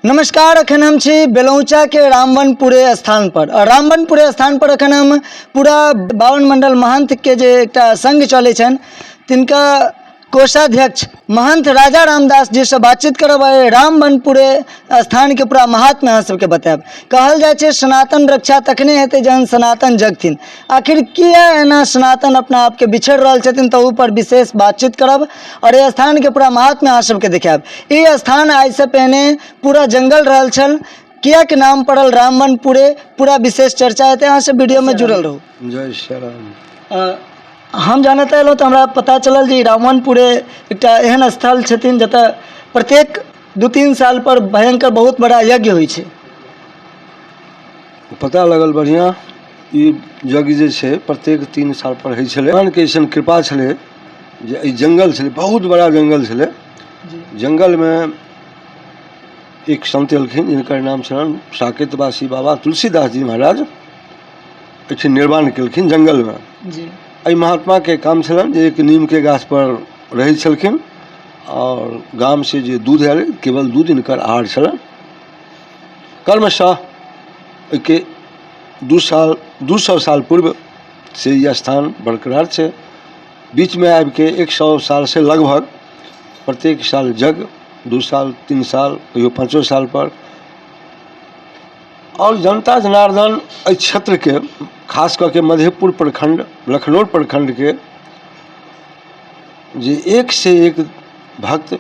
नमस्कार। अखन हम छी बेलौचा के रामवनपुरे स्थान पर और रामवनपुरे स्थान पर अखन हम पूरा 52 मंडल महंत के जे एकटा संघ चलै छन तिनका कोषाध्यक्ष महंत राजा रामदास जी से बातचीत करब। रामवनपुरे स्थान के पूरा महात्म्य अहाँ सबके बतायब। कहल जाय छै सनातन रक्षा तखने हेतै जहन सनातन जगथिन। आखिर किया एना सनातन अपना आप के बिछड़ रहल छथिन तऽ ऊपर विशेष बातचीत करब और ये स्थान के पूरा महात्म्य अहाँ सबके देखायब। ये स्थान आज से पहले पूरा जंगल रहल छल, किया के नाम पड़ल रामवनपुरे, पूरा विशेष चर्चा हेतै। अहाँ सब वीडियो में जुड़ल रहू। जय श्री राम। हम जानते एलहुँ तऽ हमरा पता चलल जे रामवनपुरे एकटा एहन स्थल छथिन जतऽ प्रत्येक 2-3 साल पर भयंकर बहुत बड़ा यज्ञ होइ छै। पता लगल बढ़िया। ई यज्ञ जे छै प्रत्येक 3 साल पर होइ छलै। भगवान के ऐसन कृपा छलै जे ई जंगल छलै, बहुत बड़ा जंगल छलै। जंगल में एक संत एलखिन जिनकर नाम छलन साकेतवासी बाबा तुलसीदास जी महाराज। एहिठाम निर्माण केलखिन जंगल में। एहि महात्मा के काम छलन जे एक नीम के गाछ पर रहै छलखिन और गाम से जे दूध आयल केवल दूध इनकर आहार छलन। कर्मशः के 200 साल पूर्व से यह स्थान बरकरार छै। बीच में आबि के 100 साल से लगभग प्रत्येक साल जग 2 साल 3 साल कहियो 5 साल पर और जनता जनार्दन एहि क्षेत्र के खास करके मधेपुर प्रखंड लखनौर प्रखंड के जे एक से एक भक्त,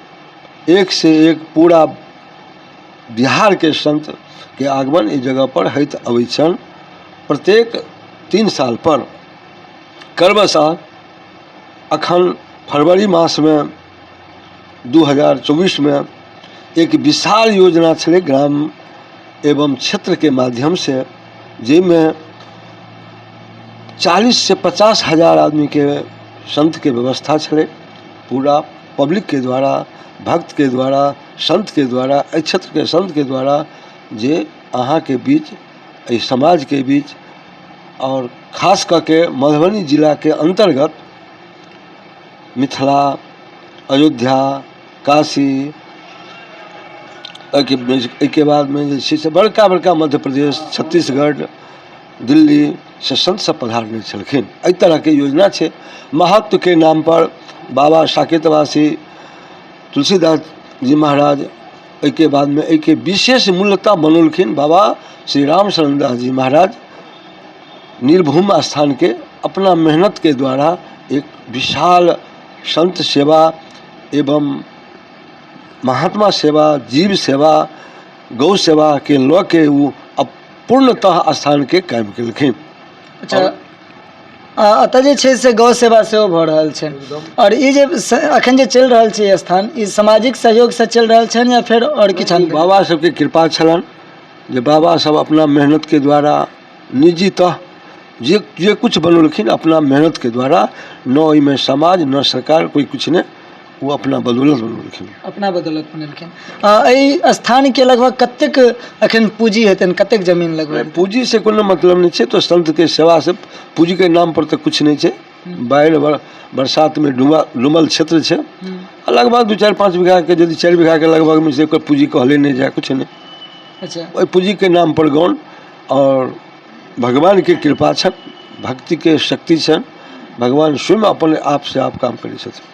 एक से एक पूरा बिहार के संत के आगमन इस जगह पर होइत अबै छन। प्रत्येक 3 साल पर कर्मशः अखन फरवरी मास में 2024 में एक विशाल योजना छलै ग्राम एवं क्षेत्र के माध्यम से, जिसमें 40 से 50 हजार आदमी के संत के व्यवस्था छलै। पूरा पब्लिक के द्वारा, भक्त के द्वारा, संत के द्वारा, एहि क्षेत्र के संत के द्वारा जे अहाँ के बीच, एहि समाज के बीच और खास करके मधुबनी जिला के अंतर्गत मिथिला, अयोध्या, काशी के बाद में जे छै से बड़का बड़का मध्य प्रदेश, छत्तीसगढ़, दिल्ली से संत सब पधारने छलखिन। एहि तरह के योजना छै। महत्व के नाम पर बाबा साकेतवासी तुलसीदास जी महाराज एहि के बाद में एहि के विशेष मूल्यता बनौलखिन। बाबा श्री रामशरण दास जी महाराज नीलभूम स्थान के अपना मेहनत के द्वारा एक विशाल संत सेवा एवं महात्मा सेवा, जीव सेवा, गौ सेवा के लऽ के वो पूर्णतः स्थान के कायम केलखिन। अच्छा, अतः जे छै से गौ सेवा सेहो भऽ रहल छै और ई जे अखन जे चलि रहल छै स्थान, ई सामाजिक सहयोग से चलि रहल छै या फिर और किछु? बाबा सबके कृपा छलन जे बाबा सब अपना मेहनत के द्वारा निजीतः जे कुछ बनौलखिन अपना मेहनत के द्वारा, न ओहिमे समाज न सरकार कोई कुछ नहीं, वो अपना बदौलत बनौलखिन। अपना बदौलत बनेलखिन। एहि स्थान के लगभग कतेक अखन पूंजी हेतन, कतेक जमीन लगभग? पूंजी से कोनो मतलब नहीं छै। तो संत के सेवा से पूंजी के नाम पर तो कुछ नहीं छै। बाढ़ि बरसात में डूबल क्षेत्र छै। लगभग 2-4-5 बीघा के, यदि 4 बीघा के लगभग में से पूंजी कहले नहीं जाए, कुछ नहीं। अच्छा, वही पूंजी के नाम पर गौन और भगवान के कृपा छन, भक्ति के शक्ति छन। भगवान स्वयं अपने आप से आप काम करै छथिन।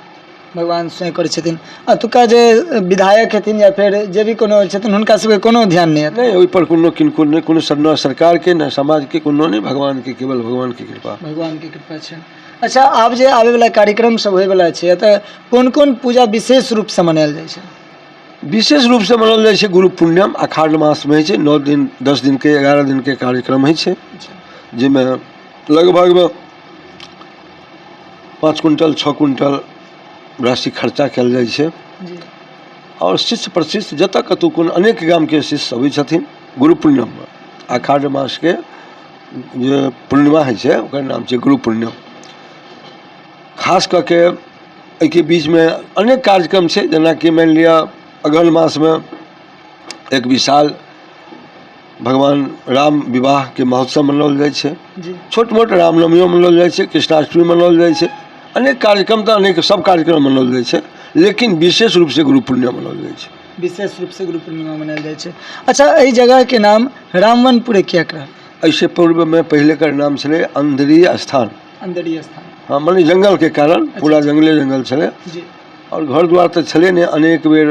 भगवान स्वयं करै छथिन। अतुका जे विधायक हेथिन या फिर जे भी कोनो छथिन हुनका सबके कोनो ध्यान नहीं है? नहीं, ओहि पर कोनो किनको नहीं, कोनो न सरकार के न समाज के कोनो नहीं, भगवान के, केवल भगवान की कृपा। भगवान की कृपा छै। अच्छा, आब जे आवे वाला कार्यक्रम सब होय वाला छै तऽ कोन कोन पूजा विशेष रूप से मनायल जाइ छै? विशेष रूप से मनायल जाइ छै गुरु पूर्णिमा अखाढ़ मास में होइ छै। 9 दिन 10 दिन के 11 दिन के कार्यक्रम होइ छै, जिसमें लगभग 5 क्विंटल 6 क्विंटल राशि खर्चा कयल जाइ छै और शिष्य प्रशिष्य जतऽ कतौ कोन अनेक गाम के शिष्य अबै छथिन। गुरु पूर्णिमा अखाढ़ मास के जे पूर्णिमा होइ छै ओकर नाम छै गुरु पूर्णिमा। खास करके एहि के बीच में अनेक कार्यक्रम छै, जेना कि मानि लिअ अगहन मास में एक विशाल भगवान राम विवाह के महोत्सव मनाओल जाइ छै। छोट मोट रामनवमियो मनाओल जाइ छै, कृष्णाष्टमी मनाओल जाइ छै। अनेक कार्यक्रम तो अनेक सब कार्यक्रम मनाओल जाइ छै, लेकिन विशेष रूप से गुरु पूर्णिमा मनाओल जाइ छै। विशेष रूप से गुरु पूर्णिमा मनायल जाइ छै। अच्छा, एहि जगह के नाम रामवनपुरे किया रहल? ऐसे पूर्व में पहले का नाम छे अंधरी स्थान। अंधरी स्थान, हाँ, माने जंगल के कारण पूरा जंगले जंगल छे जी। और घर द्वार तो छे ने अनेक बेर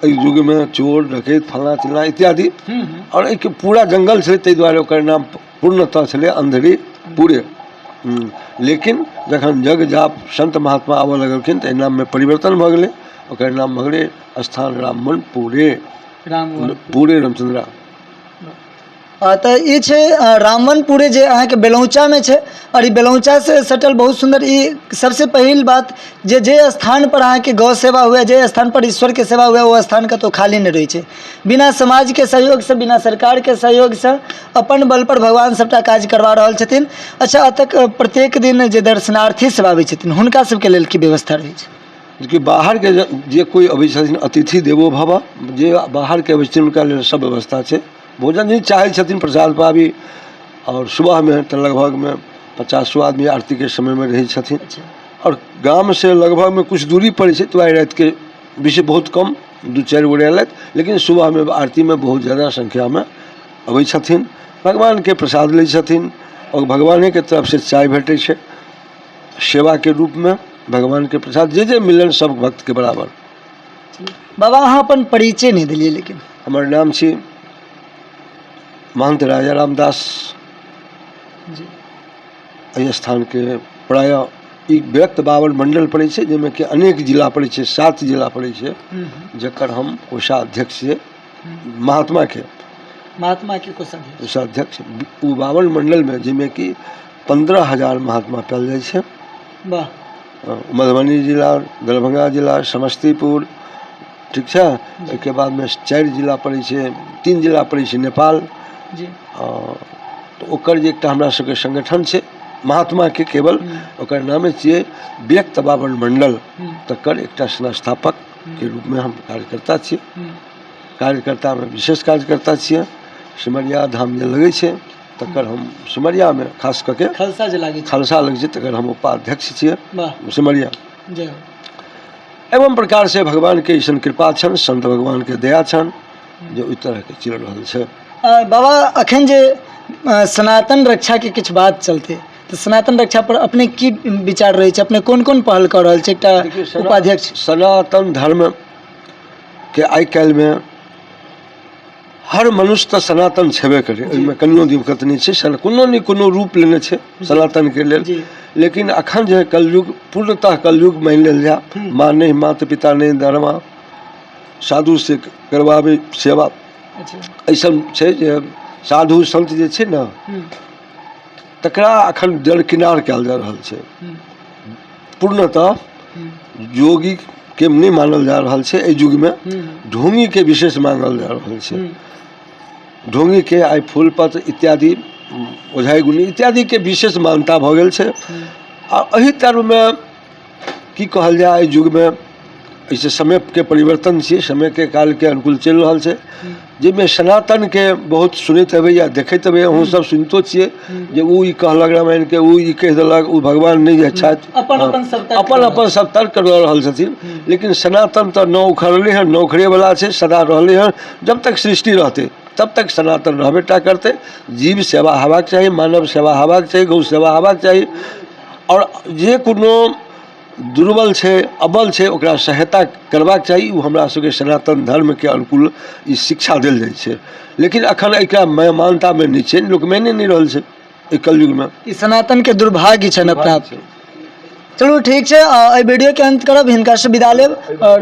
युग में चोर डकैत फलना चिलना इत्यादि और एक पूरा जंगल छे ताहि दुआरे ओकर नाम पूर्णतः छे अंधरी पूरे। लेकिन जखन जग जाप संत महात्मा आबऽ लगलखिन तऽ नाम में परिवर्तन भ गेलै, ओकर नाम भ गेलै स्थान रामवनपुरे, पूरे रामचंद्रा। तऽ ई छै रामवनपुरे जे अहाँके बेलौचा में छै और ई बेलौचा से सटल बहुत सुंदर। ई सबसे पहिल बात जे स्थान पर अहाँके गौ सेवा हुए, जे स्थान पर ईश्वर के सेवा हुए, वो स्थान कतौ खाली नहीं रही छै। बिना समाज के सहयोग से, बिना सरकार के सहयोग से अपन बल पर भगवान सबटा काज करवा रहल छथिन। अच्छा, अतक प्रत्येक दिन जे दर्शनार्थी सब आबै छथिन हुनका सबके लेल की व्यवस्था रहै छै? कि बाहर के जे कोई अबै छथिन अतिथि देवो भव, जे बाहर के अबै छथिन हुनका लेल सब व्यवस्था छै। भोजन ही चाहे छथिन प्रसाद पाबी और सुबह में तो लगभग में 50 आदमी आरती के समय में रही छथिन। और गांव से लगभग में कुछ दूरी पड़े छै, तो रात के विषय बहुत कम 2-4 गो रहलत, लेकिन सुबह में आरती में बहुत ज़्यादा संख्या में अबै छथिन, भगवान के प्रसाद लै छथिन और भगवाने के तरफ से चाय भेटै छै सेवा के रूप में। भगवान के प्रसाद जे मिलन सब भक्त के बराबर। बाबा, अहाँ अपन परिचय नहीं दिलिए, लेकिन हमार नाम छी महंत राजा रामदास जी। एहि स्थान के प्राय ई व्यक्त 52 मंडल पड़े छै, जिसमें कि अनेक जिला पड़े छै, 7 जिला पड़े छै, जकर हम कोषाध्यक्ष छियै। महात्मा के कोषाध्यक्ष 52 मंडल में, जिसमें कि 15,000 महात्मा पायल जाइ छै। वाह। मधुबनी जिला, दरभंगा जिला, समस्तीपुर, ठीक है। एक बाद में 4 जिला पड़े छै, 3 जिला पड़े छै नेपाल जी। तो ओकर जे एकटा हमरा सबके संगठन छै महात्मा के, केवल ओकर नामे छियै व्यक्त 52 मंडल, तकर एकटा संस्थापक के रूप में हम कार्यकर्ता छियै। कार्यकर्ता में विशेष कार्यकर्ता छियै। सिमरिया धाम जे लगै छै तकर हम सिमरिया में खास करके खालसा जे लागे छै, खालसा लगे छै तकर हम उपाध्यक्ष छियै सिमरिया। जय हो। एवं प्रकार से भगवान के ईसन कृपा छन, संत भगवान के दया छन, जो इस तरह के चल रहल छै। बाबा, अखन जे सनातन रक्षा के किछु बात चलते, तो सनातन रक्षा पर अपने की विचार रहे छै? अपने कोन कोन पहल कर रहल छै एकटा उपाध्यक्ष? सनातन धर्म के आइ काल्हि में हर मनुष्य तो सनातन छेबे करे, ओहिमे कनियो दिक्कत नहीं छै, कोनो ने कोनो रूप लेने छै सनातन के लेल। लेकिन अखन जे कलयुग, पूर्णतः कलयुग मान लेल जा, माँ नहीं, माता पिता नहीं, धर्मा साधु से करवावे सेवा, ऐसा छै जे साधु संत जे छै ने तकरा अखन दरकिनार कयल जा रहल छै। पूर्णतः योगी के नहीं मानल जा रहल छै एहि युग में, ढोंगी के विशेष मानल जा रहल छै। ढोंगी के आइ फूल पत्र इत्यादि, ओझाई गुनी इत्यादि के विशेष मान्यता भ गेल छै। आ एहि तरह में की कहल जाए, एहि युग में ऐसे समय के परिवर्तन छै, समय के काल के अनुकूल चल रहल छै, जिसमें सनातन के बहुत सुनते हेबै या देखते हेबै, अहूँ सब सुनितो छियै जे उ ई कहलक रामायण के, उ ई कह देलक, उ भगवान नहीं अच्छा, अपन अपन सब तर्क कर रहल छथिन। लेकिन सनातन तो न उखड़ले हैं, न उखड़े वाला छै, सदा रहले हैं। जब तक सृष्टि रहते तब तक सनातन रहबेटा करते। जीव सेवा हेबाक चाही, मानव सेवा हेबाक चाही, गौ सेवा हेबाक चाही, और जे कोनो दुर्बल छै, अबल छै, ओकरा सहायता करबाक चाही। वो हमरा सबके सनातन धर्म के अनुकूल ई शिक्षा देल जाइ छै। लेकिन अखन एकरा मान्यता में नहीं छै, लोक मानि नहीं रहल छै एहि कलयुग में। ई सनातन के दुर्भाग्य छन अपना। चलू ठीक है, एहि वीडियो के अंत करब, हिनका से विदा लेब। और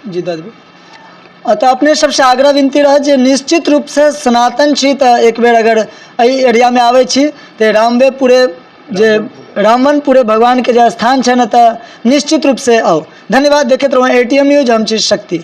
जी दादी, तो अपने सबसे आग्रह विनती रह जे निश्चित रूप से सनातन छी तो एक बेर अगर एहि एरिया में आवे छी तो रामवनपुरे भगवान के जो स्थान है न, तो निश्चित रूप से आओ। धन्यवाद। देखते रहो ATM न्यूज, हम छी शक्ति।